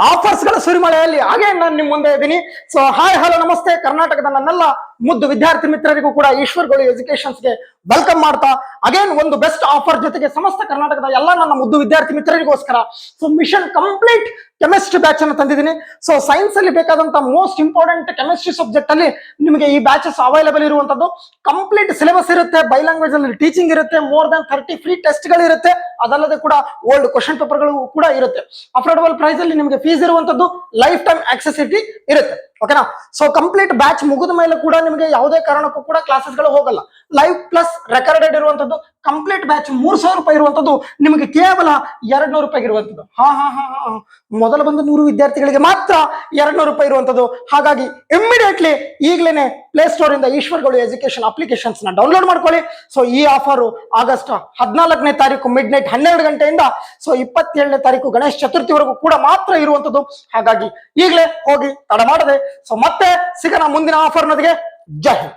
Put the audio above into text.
Offers ಗಳ ಸುರಿಮಳೆಯಲ್ಲಿ ಹಾಗೆ ನಾನು ನಿಮ್ಮ ಮುಂದೆ ಇದ್ದೀನಿ. ಸೊ ಹಾಯ್ ಹಲೋ ನಮಸ್ತೆ, ಕರ್ನಾಟಕದ ನನ್ನೆಲ್ಲ ಮುದ್ದು ವಿದ್ಯಾರ್ಥಿ ಮಿತ್ರರಿಗೂ ಕೂಡ ಈಶ್ವರ್ಗಳು ಎಜುಕೇಶನ್ಸ್ಗೆ ವೆಲ್ಕಮ್ ಮಾಡ್ತಾ ಅಗೇನ್ ಒಂದು ಬೆಸ್ಟ್ ಆಫರ್ ಜೊತೆಗೆ ಸಮಸ್ತ ಕರ್ನಾಟಕದ ಎಲ್ಲ ನನ್ನ ಮುದ್ದು ವಿದ್ಯಾರ್ಥಿ ಮಿತ್ರರಿಗೋಸ್ಕರ so mission complete chemistry batch ಅನ್ನು ತಂದಿದ್ದೀನಿ. ಸೊ ಸೈನ್ಸ್ ಅಲ್ಲಿ ಬೇಕಾದಂತ ಮೋಸ್ಟ್ ಇಂಪಾರ್ಟೆಂಟ್ ಕೆಮಿಸ್ಟ್ರಿ ಸಬ್ಜೆಕ್ಟ್ ಅಲ್ಲಿ ನಿಮಗೆ ಈ ಬ್ಯಾಚಸ್ ಅವೈಲೇಬಲ್ ಇರುವಂತದ್ದು. ಕಂಪ್ಲೀಟ್ ಸಿಲೆಬಸ್ ಇರುತ್ತೆ, ಬೈ ಲ್ಯಾಂಗ್ವೇಜ್ ಅಲ್ಲಿ ಟೀಚಿಂಗ್ ಇರುತ್ತೆ, ಮೋರ್ ದನ್ 30 ಫ್ರೀ ಟೆಸ್ಟ್ ಗಳು ಇರುತ್ತೆ, ಅದಲ್ಲದೆ ಕೂಡ ಓಲ್ಡ್ ಕ್ವಶನ್ ಪೇಪರ್ ಗಳು ಕೂಡ ಇರುತ್ತೆ. ಅಫೋರ್ಡಬಲ್ ಪ್ರೈಸ್ ಅಲ್ಲಿ ನಿಮಗೆ ಫೀಸ್ ಇರುವಂತದ್ದು, ಲೈಫ್ ಟೈಮ್ ಆಕ್ಸೆಸಿಬಿಲಿಟಿ ಇರುತ್ತೆ. ಓಕೆನಾ? ಸೊ ಕಂಪ್ಲೀಟ್ ಬ್ಯಾಚ್ ಮುಗಿದ ಮೇಲೆ ಕೂಡ ನಿಮಗೆ ಯಾವುದೇ ಕಾರಣಕ್ಕೂ ಕೂಡ ಕ್ಲಾಸಸ್ ಗಳು ಹೋಗಲ್ಲ. ಲೈವ್ ಪ್ಲಸ್ ರೆಕಾರ್ಡೆಡ್ ಇರುವಂತದ್ದು ಕಂಪ್ಲೀಟ್ ಬ್ಯಾಚ್ 3000 ರೂಪಾಯಿ ಇರುವಂತದ್ದು ನಿಮಗೆ ಕೇವಲ 200 ರೂಪಾಯಿ ಇರುವಂತದ್ದು. ಮೊದಲ ಬಂದ 100 ವಿದ್ಯಾರ್ಥಿಗಳಿಗೆ ಮಾತ್ರ 200 ರೂಪಾಯಿ ಇರುವಂತದ್ದು. ಹಾಗಾಗಿ ಇಮ್ಮಿಡಿಯೇಟ್ಲಿ ಈಗಲೇ ಪ್ಲೇ ಸ್ಟೋರ್ ಇಂದ ಈಶ್ವರ್ಗಳು ಎಜುಕೇಶನ್ ಅಪ್ಲಿಕೇಶನ್ಸ್ ನ ಡೌನ್ಲೋಡ್ ಮಾಡ್ಕೊಳ್ಳಿ. ಸೊ ಈ ಆಫರ್ ಆಗಸ್ಟ್ 14ನೇ ತಾರೀಕು ಮಿಡ್ ನೈಟ್ 12 ಗಂಟೆಯಿಂದ ಸೊ 27ನೇ ತಾರೀಕು ಗಣೇಶ ಚತುರ್ಥಿವರೆಗೂ ಕೂಡ ಮಾತ್ರ ಇರುವಂತದ್ದು. ಹಾಗಾಗಿ ಈಗಲೇ ಹೋಗಿ ತಡ ಮಾಡದೆ ಸೊ ಮತ್ತೆ ಸಿಗೋಣ ಮುಂದಿನ ಆಫರ್ ನೊಂದಿಗೆ. ಜೈ ಹಿಂದ್.